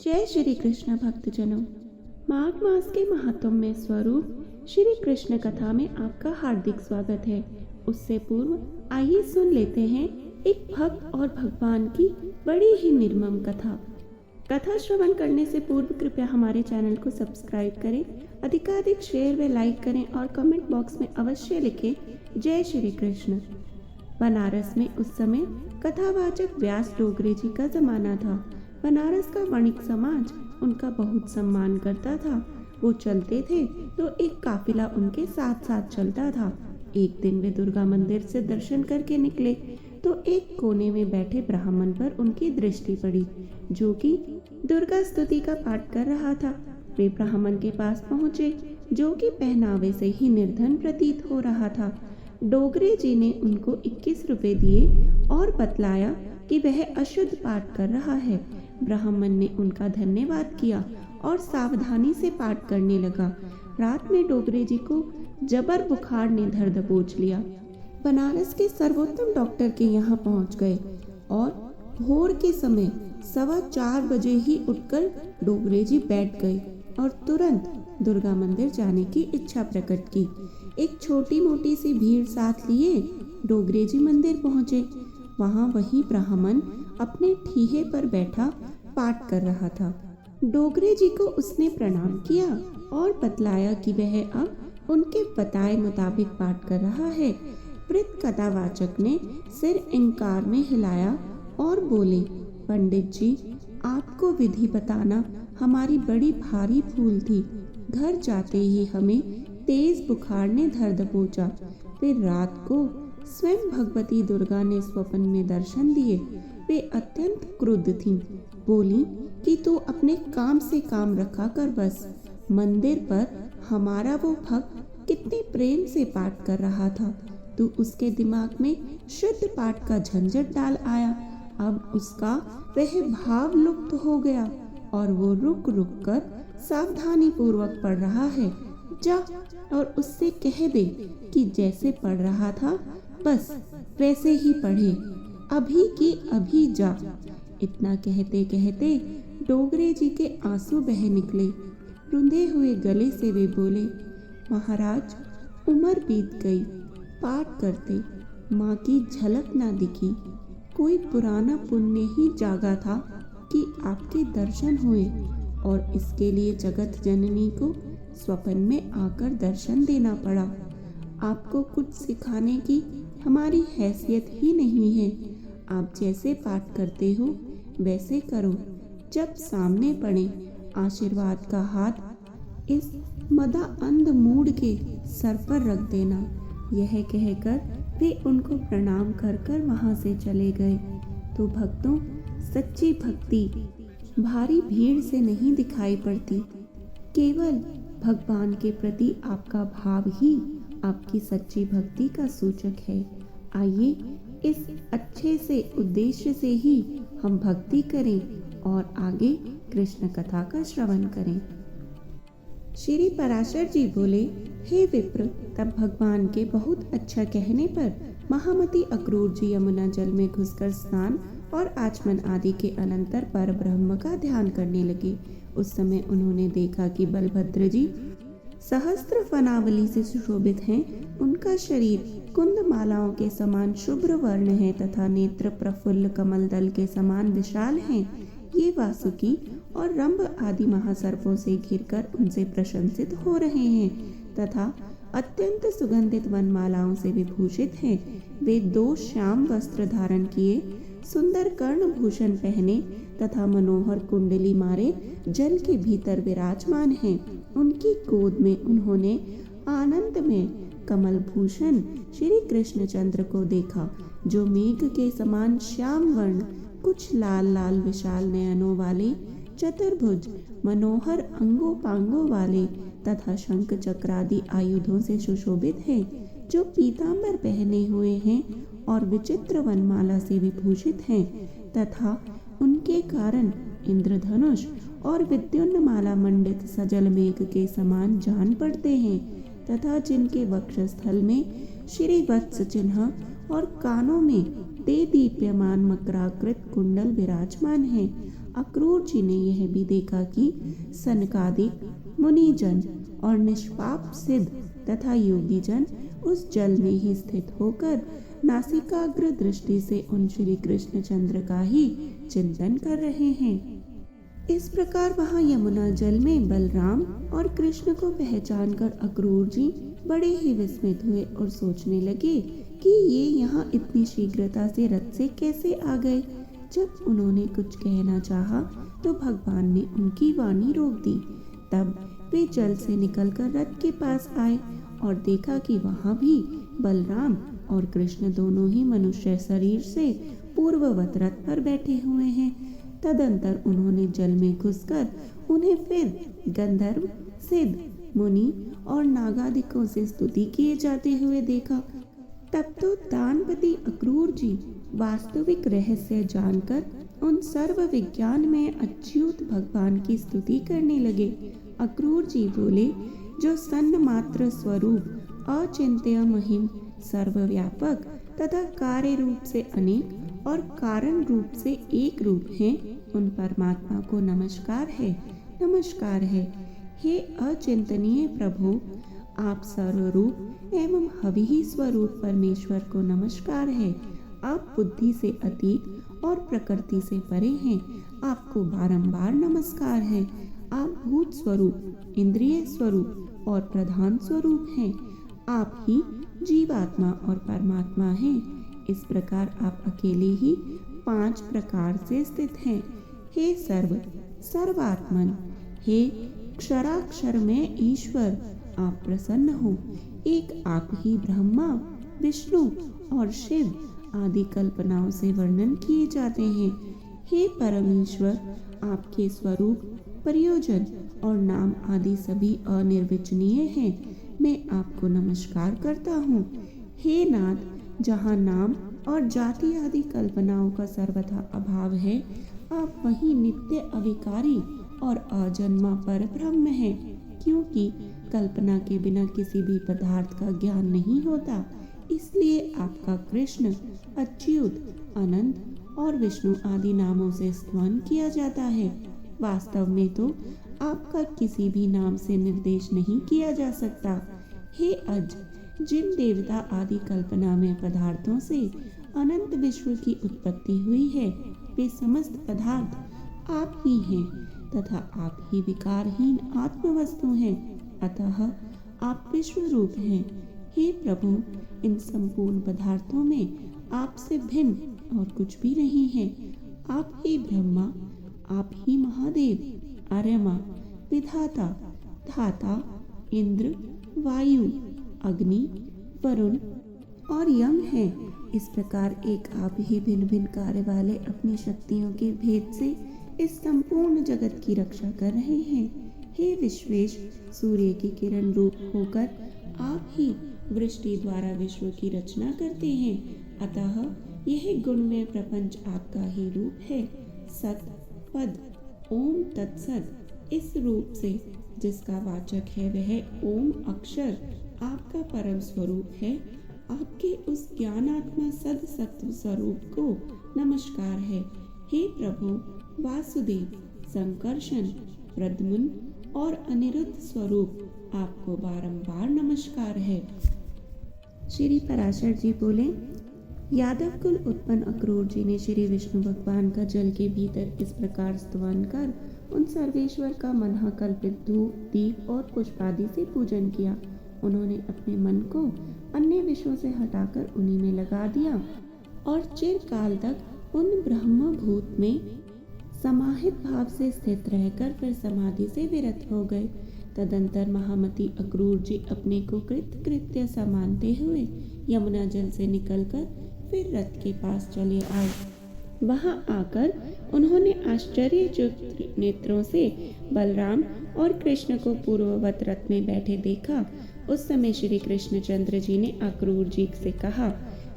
जय श्री कृष्ण भक्तजनों। माघ मास के महात्म्य स्वरूप श्री कृष्ण कथा में आपका हार्दिक स्वागत है। उससे पूर्व आइए सुन लेते हैं एक भक्त और भगवान की बड़ी ही निर्मम कथा श्रवण करने से पूर्व कृपया हमारे चैनल को सब्सक्राइब करें, अधिकाधिक शेयर व लाइक करें और कमेंट बॉक्स में अवश्य लिखें जय श्री कृष्ण। बनारस में उस समय कथावाचक व्यास डोगरे जी का जमाना था। बनारस का वणिक समाज उनका बहुत सम्मान करता था। वो चलते थे तो एक काफिला उनके साथ साथ चलता था। एक दिन वे दुर्गा मंदिर से दर्शन करके निकले तो एक कोने में बैठे ब्राह्मण पर उनकी दृष्टि पड़ी, जो कि दुर्गा स्तुति का पाठ कर रहा था। वे ब्राह्मण के पास पहुंचे, जो कि पहनावे से ही निर्धन प्रतीत हो रहा था। डोगरे जी ने उनको 21 रुपए दिए और बतलाया कि वह अशुद्ध पाठ कर रहा है। ब्राह्मण ने उनका धन्यवाद किया और सावधानी से पाठ करने लगा। रात में डोगरे जी को जबर बुखार ने धर दबोच लिया। बनारस के सर्वोत्तम डॉक्टर के यहाँ पहुँच गए और भोर के समय 4:15 बजे ही उठकर डोगरे जी बैठ गए और तुरंत दुर्गा मंदिर जाने की इच्छा प्रकट की। एक छोटी मोटी सी भीड़ साथ लिए डोगरे जी मंदिर पहुँचे। वहाँ वही ब्राह्मण अपने ठीहे पर बैठा पाठ कर रहा था। डोगरे जी को उसने प्रणाम किया और बतलाया कि वह अब उनके बताए मुताबिक पाठ कर रहा है। वृद्ध कथावाचक ने सिर इंकार में हिलाया और बोले, पंडित जी, आपको विधि बताना हमारी बड़ी भारी भूल थी। घर जाते ही हमें तेज बुखार ने धर दबोचा। फिर रात को स्वयं भगवती दुर्गा ने स्वप्न में दर्शन दिए। वे अत्यंत क्रुद्ध थीं। बोली कि तू अपने काम से काम रखा कर बस। मंदिर पर हमारा वो भक्त कितने प्रेम से पाठ कर रहा था, तू उसके दिमाग में शुद्ध पाठ का झंझट डाल आया। अब उसका वह भाव लुप्त हो गया और वो रुक रुक कर सावधानी पूर्वक पढ़ रहा है। जा और उससे कह दे कि जैसे पढ़ रहा था बस वैसे ही पढ़े, अभी की अभी जा। इतना कहते कहते डोगरे जी के आंसू बह निकले। रुंधे हुए गले से वे बोले, महाराज, उम्र बीत गई, पाठ करते माँ की झलक ना दिखी। कोई पुराना पुण्य ही जागा था कि आपके दर्शन हुए और इसके लिए जगत जननी को स्वप्न में आकर दर्शन देना पड़ा। आपको कुछ सिखाने की हमारी हैसियत ही नहीं है। आप जैसे पाठ करते हो वैसे करो। जब सामने पड़े आशीर्वाद का हाथ इस मदा अंध मूड के सर पर रख देना। यह कहकर वे उनको प्रणाम कर कर वहां से चले गए। तो भक्तों, सच्ची भक्ति भारी भीड़ से नहीं दिखाई पड़ती। केवल भगवान के प्रति आपका भाव ही आपकी सच्ची भक्ति का सूचक है। आइए इस अच्छे से उद्देश्य से ही हम भक्ति करें और आगे कृष्ण कथा का श्रवण करें। श्री पराशर जी बोले, हे विप्र, तब भगवान के बहुत अच्छा कहने पर महामती अक्रूर जी यमुना जल में घुसकर स्नान और आचमन आदि के अनंतर पर ब्रह्म का ध्यान करने लगे। उस समय उन्होंने देखा कि बलभद्र जी सहस्त्र फनावली से सुशोभित हैं। उनका शरीर कुंद मालाओं के समान शुभ्र वर्ण है तथा नेत्र प्रफुल्ल कमल दल के समान विशाल हैं। ये वासुकी और रंभ आदि महासर्पों से घिरकर उनसे प्रशंसित हो रहे हैं तथा अत्यंत सुगंधित वनमालाओं से विभूषित हैं। वे 2 श्याम वस्त्र धारण किए, सुंदर कर्ण भूषण पहने तथा मनोहर कुंडली मारे जल के भीतर विराजमान हैं। उनकी गोद में उन्होंने आनंद में कमल भूषण श्री कृष्णचंद्र को देखा, जो मेघ के समान श्याम वर्ण, कुछ लाल लाल विशाल नयनों वाले, चतुर्भुज, मनोहर अंगों पांगों वाले तथा शंख चक्रादि आयुधों से सुशोभित हैं, जो पीतांबर पहने हुए हैं और विचित्र वनमाला से विभूषित हैं तथा उनके कारण इंद्रधनुष और विद्युन्नमाला मंडित सजल मेघ के समान जान पड़ते हैं तथा जिनके वक्षस्थल में श्री वत्स चिन्ह और कानों में दे दीप्यमान मकराकृत कुंडल विराजमान है। अक्रूर जी ने यह भी देखा कि सनकादिक मुनिजन और निष्पाप सिद्ध तथा योगी जन उस जल में ही स्थित होकर नासिकाग्र दृष्टि से उन श्री कृष्णचंद्र का ही चिंतन कर रहे हैं। इस प्रकार वहाँ यमुना जल में बलराम और कृष्ण को पहचानकर अक्रूर जी बड़े ही विस्मित हुए और सोचने लगे कि ये यहाँ इतनी शीघ्रता से रथ से कैसे आ गए। जब उन्होंने कुछ कहना चाहा तो भगवान ने उनकी वाणी रोक दी। तब वे जल से निकलकर रथ के पास आए और देखा कि वहाँ भी बलराम और कृष्ण दोनों ही मनुष्य शरीर से पूर्ववत रथ पर बैठे हुए हैं। तदंतर उन्होंने जल में घुसकर उन्हें फिर गंधर्व, सिद्ध, मुनि और नागादिकों से स्तुति किए जाते हुए देखा। तब तो दानपति अक्रूर जी वास्तविक रहस्य जानकर उन सर्व विज्ञान में अच्युत भगवान की स्तुति करने लगे। अक्रूर जी बोले, जो सन्न मात्र स्वरूप अचिंत्य महिम सर्वव्यापक तथा कार्य रूप से अनेक और कारण रूप से एक रूप हैं, उन परमात्मा को नमस्कार है, नमस्कार है। हे अचिंतनीय प्रभु, आप सर्वरूप एवं हवि स्वरूप परमेश्वर को नमस्कार है। आप बुद्धि से अतीत और प्रकृति से परे हैं, आपको बारंबार नमस्कार है। आप भूत स्वरूप, इंद्रिय स्वरूप और प्रधान स्वरूप हैं। आप ही जीवात्मा और परमात्मा हैं। इस प्रकार आप अकेले ही 5 प्रकार से स्थित हैं। हे सर्वात्मन, हे क्षराक्षर में ईश्वर, आप प्रसन्न हो। एक आप ही ब्रह्मा, विष्णु और शिव आदि कल्पनाओं से वर्णन किए जाते हैं। हे परमेश्वर, आपके स्वरूप, प्रयोजन और नाम आदि सभी अनिर्वचनीय हैं। मैं आपको नमस्कार करता हूँ। हे नाथ, जहाँ नाम और जाति आदि कल्पनाओं का सर्वथा अभाव है, आप वही नित्य अविकारी और अजन्मा पर ब्रह्म है। क्योंकि कल्पना के बिना किसी भी पदार्थ का ज्ञान नहीं होता, इसलिए आपका कृष्ण, अच्युत, अनंत और विष्णु आदि नामों से स्तवन किया जाता है। वास्तव में तो आपका किसी भी नाम से निर्देश नहीं किया जा सकता। हे अज, जिन देवता आदि कल्पना में पदार्थों से अनंत विश्व की उत्पत्ति हुई है, वे समस्त पदार्थ आप ही हैं तथा आप ही विकारहीन आत्म वस्तु हैं। अतः आप विश्व रूप हैं। हे प्रभु, इन संपूर्ण पदार्थों में आपसे भिन्न और कुछ भी नहीं है। आप ही ब्रह्मा, आप ही महादेव, आर्यमा, विधाता, धाता, इंद्र, वायु, अग्नि, वरुण और यम हैं। इस प्रकार एक आप ही भिन्न भिन्न कार्य वाले अपनी शक्तियों के भेद से इस संपूर्ण जगत की रक्षा कर रहे हैं। हे विश्वेश, सूर्य की किरण रूप होकर आप ही वृष्टि द्वारा विश्व की रचना करते हैं। अतः यह गुणमय प्रपंच आपका ही रूप है। सत पद ओम तत्सत, इस रूप से जिसका वाचक है वह ओम अक्षर आपका परम स्वरूप है। आपके उस ज्ञानात्मा सद सत्व स्वरूप को नमस्कार है। हे प्रभु वासुदेव, संकर्षण, प्रद्युम्न और अनिरुद्ध स्वरूप, आपको बारंबार नमस्कार है। श्री पराशर जी बोले, यादव कुल उत्पन्न अक्रूर जी ने श्री विष्णु भगवान का जल के भीतर इस प्रकार स्तवन कर उन सर्वेश्वर का मनः कल्पित धूप, दीप और पुष्पादि से पूजन किया। उन्होंने अपने मन को अन्य विषयों से हटाकर उन्हीं में लगा दिया और चिरकाल तक उन ब्रह्मभूत में समाहित भाव से स्थित रहकर फिर समाधि से विरत हो गए। तदंतर महामती अक्रूर जी अपने को कृत्य सा मानते हुए यमुना जल से निकलकर फिर रथ के पास चले आए। वहां आकर उन्होंने आश्चर्यचकित नेत्रों से बलराम और कृष्ण को पूर्ववत रथ में बैठे देखा। उस समय श्री कृष्णचंद्र जी ने अक्रूर जी से कहा।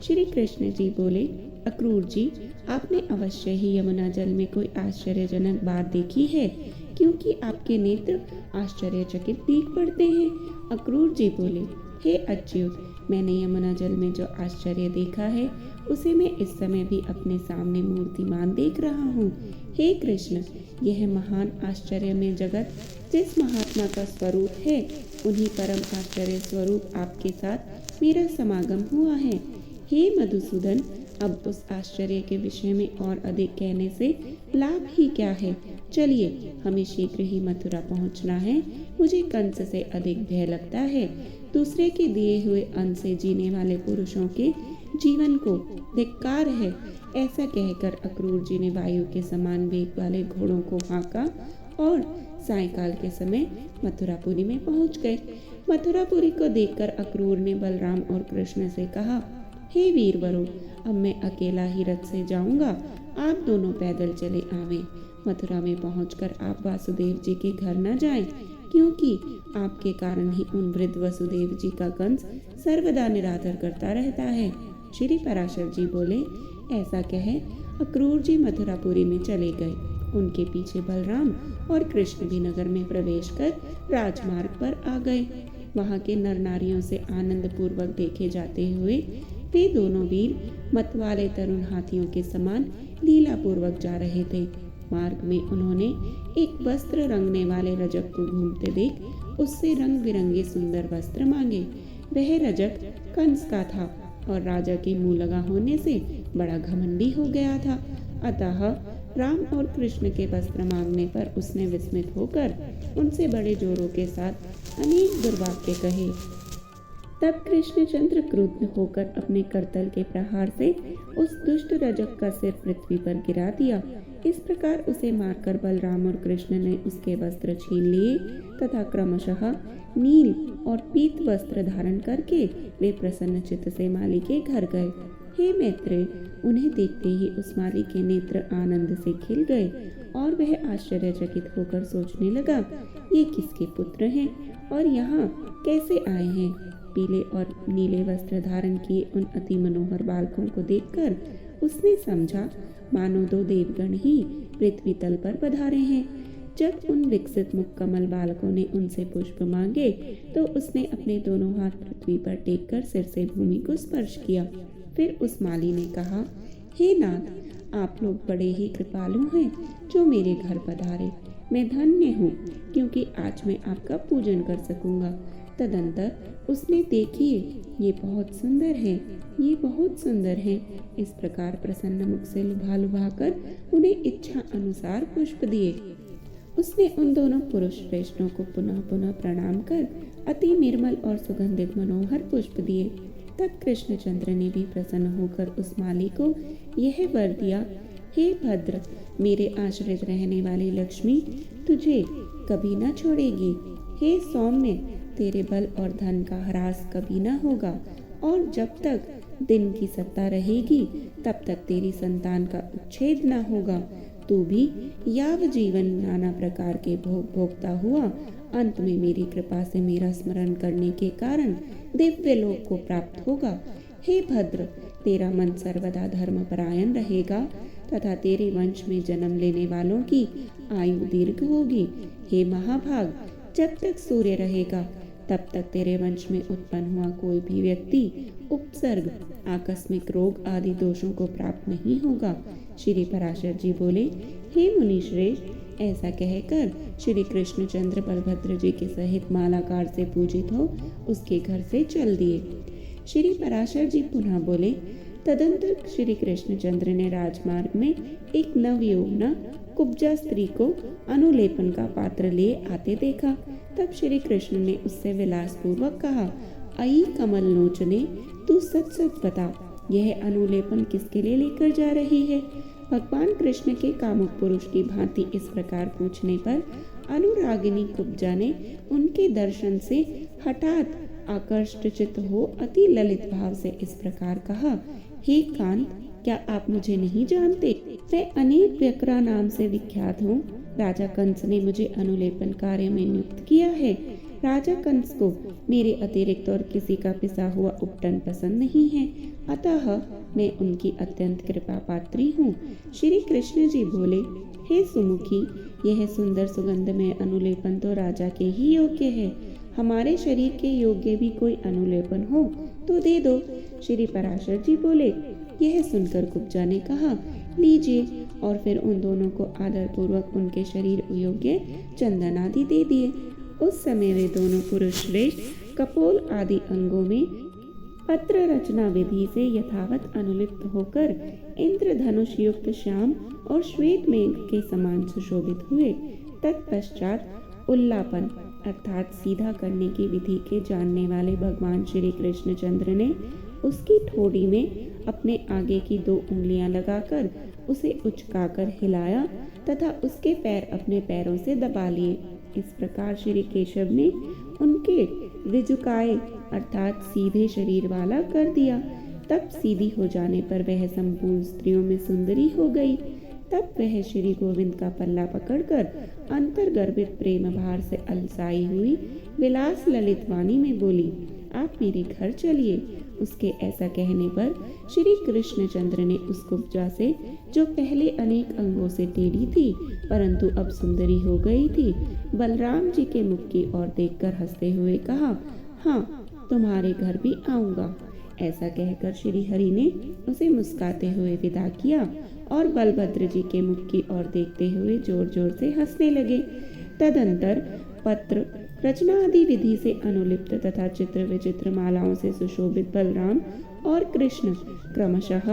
श्री कृष्ण जी बोले, अक्रूर जी, आपने अवश्य ही यमुना जल में कोई आश्चर्यजनक बात देखी है, क्योंकि आपके नेत्र आश्चर्यचकित दिख पड़ते हैं। अक्रूर जी बोले, हे अच्युत, मैंने यमुना जल में जो आश्चर्य देखा है उसे मैं इस समय भी अपने सामने मूर्तिमान देख रहा हूँ। हे कृष्ण, यह महान आश्चर्य में जगत जिस महात्मा का स्वरूप है, उन्हीं परम आश्चर्य स्वरूप आपके साथ मेरा समागम हुआ है। हे मधुसूदन, अब उस आश्चर्य के विषय में और अधिक कहने से लाभ ही क्या है। चलिए, हमें शीघ्र ही मथुरा पहुंचना है। मुझे कंस से अधिक भय लगता है। दूसरे के दिए हुए अन्न से जीने वाले पुरुषों के जीवन को धिक्कार है। ऐसा कहकर अक्रूर जी ने वायु के समान वेग वाले घोड़ों को हाँका और सायंकाल के समय मथुरापुरी में पहुंच गए। मथुरापुरी को देखकर अक्रूर ने बलराम और कृष्ण से कहा, हे वीरवरों, अब मैं अकेला ही रथ से जाऊंगा, आप दोनों पैदल चले आवें। मथुरा में पहुंचकर आप वासुदेव जी के घर न जाएं, क्योंकि आपके कारण ही उन वृद्ध वसुदेव जी का कंस सर्वदा निरादर करता रहता है। श्री पराशर जी बोले, ऐसा कहे अक्रूर जी मथुरापुरी में चले गए। उनके पीछे बलराम और कृष्ण भी नगर में प्रवेश कर राजमार्ग पर आ गए। वहां के नर नारियों से आनंद पूर्वक देखे जाते हुए वे दोनों वीर मतवाले तरुण हाथियों के समान लीला पूर्वक जा रहे थे। मार्ग में उन्होंने एक वस्त्र रंगने वाले रजक को घूमते देख उससे रंग बिरंगे सुंदर वस्त्र मांगे। वह रजक कंस का था और राजा के मुंह लगा होने से बड़ा घमंडी हो गया था। अतः राम और कृष्ण के वस्त्र मांगने पर उसने विस्मित होकर उनसे बड़े जोरों के साथ अनेक दुर्वाक्य कहे। तब कृष्णचंद्र क्रुद्ध होकर अपने करतल के प्रहार से उस दुष्ट रजक का सिर पृथ्वी पर गिरा दिया। इस प्रकार उसे मारकर बलराम और कृष्ण ने उसके वस्त्र छीन लिए तथा क्रमशः नील और पीत वस्त्र धारण करके वे प्रसन्न चित्त से माली के घर गए। हे मैत्रेय, उन्हें देखते ही उस माली के नेत्र आनंद से खिल गए और वह आश्चर्यचकित होकर सोचने लगा, ये किसके पुत्र हैं और यहाँ कैसे आए हैं। पीले और नीले वस्त्र धारण किए उन अति मनोहर बालकों को देखकर उसने समझा मानो दो देवगण ही पृथ्वी तल पर पधारे हैं। जब उन विकसित मुख कमल बालकों ने उनसे पुष्प मांगे तो उसने अपने दोनों हाथ पृथ्वी पर टेक कर सिर से भूमि को स्पर्श किया। फिर उस माली ने कहा, हे नाथ, आप लोग बड़े ही कृपालु हैं जो मेरे घर पधारे। मैं धन्य हूँ क्योंकि आज मैं आपका पूजन कर सकूंगा। तदंतर उसने, देखिए ये बहुत सुंदर है, ये बहुत सुंदर है, इस प्रकार प्रसन्न मुख से लुभा लुभा कर उन्हें इच्छा अनुसार पुष्प दिए। उसने उन दोनों पुरुष श्रेष्ठों को पुनः पुनः प्रणाम कर अति निर्मल और सुगंधित मनोहर पुष्प दिए। तब कृष्णचंद्र ने भी प्रसन्न होकर उस माली को यह वर दिया, हे भद्र, मेरे आश्रित रहने वाली लक्ष्मी तुझे कभी न छोड़ेगी। हे सौम्य, तेरे बल और धन का ह्रास कभी न होगा और जब तक दिन की सत्ता रहेगी तब तक तेरी संतान का उच्छेद न होगा। तू भी याव जीवन नाना प्रकार के भोग भोगता हुआ अंत में मेरी कृपा से मेरा स्मरण करने के कारण दिव्य लोक को प्राप्त होगा। हे भद्र, तेरा मन सर्वदा धर्मपरायण रहेगा तथा तेरे वंश में जन्म लेने वालों की आयु दीर्घ होगी। हे महाभाग, जब तक सूर्य रहेगा तब तक तेरे वंश में उत्पन्न हुआ कोई भी व्यक्ति उपसर्ग, आकस्मिक रोग आदि दोषों को प्राप्त नहीं होगा। श्री पराशर जी बोले, हे मुनि श्रेष्ठ, ऐसा कहकर श्री कृष्णचंद्र बलभद्र जी के सहित मालाकार से पूजित हो उसके घर से चल दिए। श्री पराशर जी पुनः बोले, तदंतर श्री कृष्णचंद्र ने राजमार्ग में एक नवयौवना कुब्जा स्त्री को अनुलेपन का पात्र लिए आते देखा। तब श्री कृष्ण ने उससे विलास पूर्वक कहा, आई कमल लोचने, तू सच सच बता, यह अनुलेपन किसके लिए लेकर जा रही है। भगवान कृष्ण के कामुक पुरुष की भांति इस प्रकार पूछने पर अनुरागिनी कुब्जा ने उनके दर्शन से हठात आकर्षित हो अति ललित भाव से इस प्रकार कहा, हे कांत, क्या आप मुझे नहीं जानते? मैं अनेक व्यकरा नाम से विख्यात हूँ। राजा कंस ने मुझे अनुलेपन कार्य में नियुक्त किया है। राजा कंस को मेरे अतिरिक्त और किसी का पिसा हुआ उपटन पसंद नहीं है, अतः मैं उनकी अत्यंत कृपा पात्री हूँ। श्री कृष्ण जी बोले, हे सुमुखी, यह सुंदर सुगंधमय अनुलेपन तो राजा के ही योग्य है। हमारे शरीर के योग्य भी कोई अनुलेपन हो तो दे दो। श्री पराशर जी बोले, यह सुनकर कुब्जा ने कहा, लीजिए, और फिर उन दोनों को आदरपूर्वक उनके शरीर योग्य चंदन आदि दे दिए। उस समय वे दोनों पुरुष श्रेष्ठ कपोल आदि अंगों में पत्र रचना विधि से यथावत अनुलिप्त होकर इंद्रधनुष युक्त श्याम और श्वेत मेघ के समान सुशोभित हुए। तत्पश्चात उल्लापन अर्थात सीधा करने की विधि के जानने वाले भगवान श्री कृष्णचंद्र ने उसकी ठोड़ी में अपने आगे की 2 उंगलियां लगाकर उसे उचकाकर हिलाया तथा उसके पैर अपने पैरों से दबा लिए। इस प्रकार श्री केशव ने उनके रिजुकाए अर्थात सीधे शरीर वाला कर दिया। तब सीधी हो जाने पर वह संपूर्ण स्त्रियों में सुंदरी हो गई। तब वह श्री गोविंद का पल्ला पकड़कर अंतर्गर्भित प्रेम भार से अलसाई हुई विलास ललित वाणी में बोली, आप मेरे घर चलिए। उसके ऐसा कहने पर श्री कृष्णचंद्र ने उस कुब्जा से, जो पहले अनेक अंगों से टेढ़ी थी परंतु अब सुंदरी हो गई थी, बलराम जी के मुख की ओर देखकर हंसते हुए कहा, हाँ, तुम्हारे घर भी आऊंगा। ऐसा कहकर श्री हरि ने उसे मुस्कुराते हुए विदा किया और बलभद्र जी के मुख की ओर देखते हुए जोर जोर से हंसने लगे। तदंतर पत्र रचना आदि विधि से अनुलिप्त तथा चित्र विचित्र मालाओं से सुशोभित बलराम और कृष्ण क्रमशः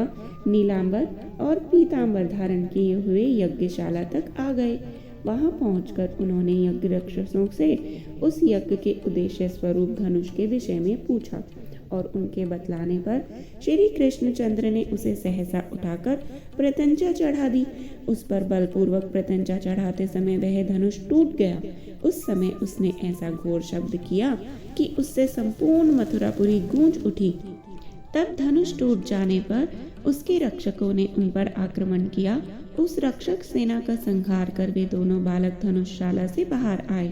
नीलांबर और पीतांबर धारण किए हुए यज्ञशाला तक आ गए। वहां पहुंचकर उन्होंने यज्ञ रक्षकों से उस यज्ञ के उद्देश्य स्वरूप धनुष के विषय में पूछा और उनके बतलाने पर श्री कृष्णचंद्र ने उसे सहसा उठाकर प्रत्यंचा चढ़ा दी। उस पर बलपूर्वक प्रत्यंचा चढ़ाते समय वह धनुष टूट गया। उस समय उसने ऐसा घोर शब्द किया कि उससे संपूर्ण मथुरापुरी गूंज उठी। तब धनुष टूट जाने पर उसके रक्षकों ने उन पर आक्रमण किया। उस रक्षक सेना का संहार कर वे दोनों बालक धनुषशाला से बाहर आए।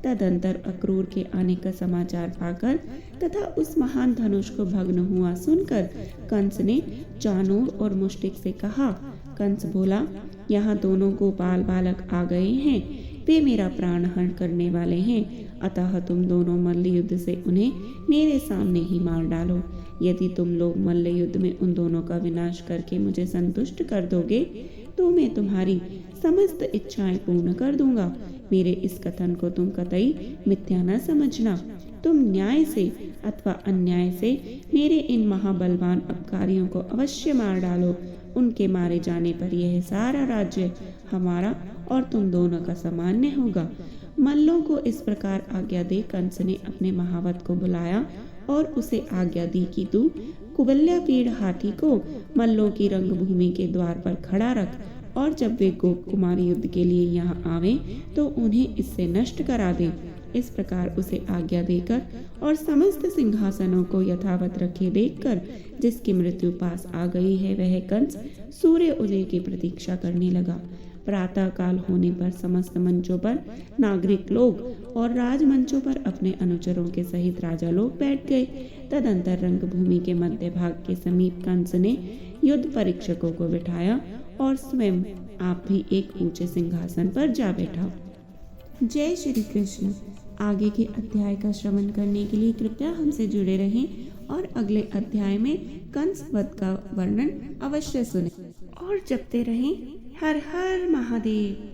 तदंतर अक्रूर के आने का समाचार पाकर तथा उस महान धनुष को भग्न हुआ सुनकर कंस ने चाणूर और मुष्टिक से कहा, कंस बोला, यहाँ दोनों गोपाल बालक आ गए हैं, वे मेरा प्राण हरण करने वाले हैं, अतः तुम दोनों मल्ल युद्ध से उन्हें मेरे सामने ही मार डालो। यदि तुम लोग मल्ल युद्ध में उन दोनों का विनाश करके मुझे संतुष्ट कर दोगे तो मैं तुम्हारी समस्त इच्छाएं पूर्ण कर दूंगा। मेरे इस कथन को तुम कतई मिथ्या न समझना। तुम न्याय से अथवा अन्याय से मेरे इन महाबलवान अपकारियों को अवश्य मार डालो। उनके मारे जाने पर यह सारा राज्य हमारा और तुम दोनों का सामान्य होगा। मल्लों को इस प्रकार आज्ञा दे कंस ने अपने महावत को बुलाया और उसे आज्ञा दी कि तू कुबल्या पीड़ हाथी को मल्लों की रंगभूमि के द्वार पर खड़ा रख और जब वे गोप कुमार युद्ध के लिए यहाँ आवे तो उन्हें इससे नष्ट करा दे। इस प्रकार उसे आज्ञा देकर और समस्त सिंहासनों को यथावत रखे देखकर जिसकी मृत्यु पास आ गई है वह कंस सूर्य उदय की प्रतीक्षा करने लगा। प्रातः काल होने पर समस्त मंचों पर नागरिक लोग और राजमंचों पर अपने अनुचरों के सहित राजा लोग बैठ गए। तदंतर रंगभूमि के मध्य भाग के समीप कंस ने युद्ध परीक्षकों को बिठाया और स्वयं आप भी एक ऊंचे सिंहासन पर जा बैठा। जय श्री कृष्ण। आगे के अध्याय का श्रवण करने के लिए कृपया हमसे जुड़े रहें और अगले अध्याय में कंस वध का वर्णन अवश्य सुनें और जपते रहें हर हर महादेव।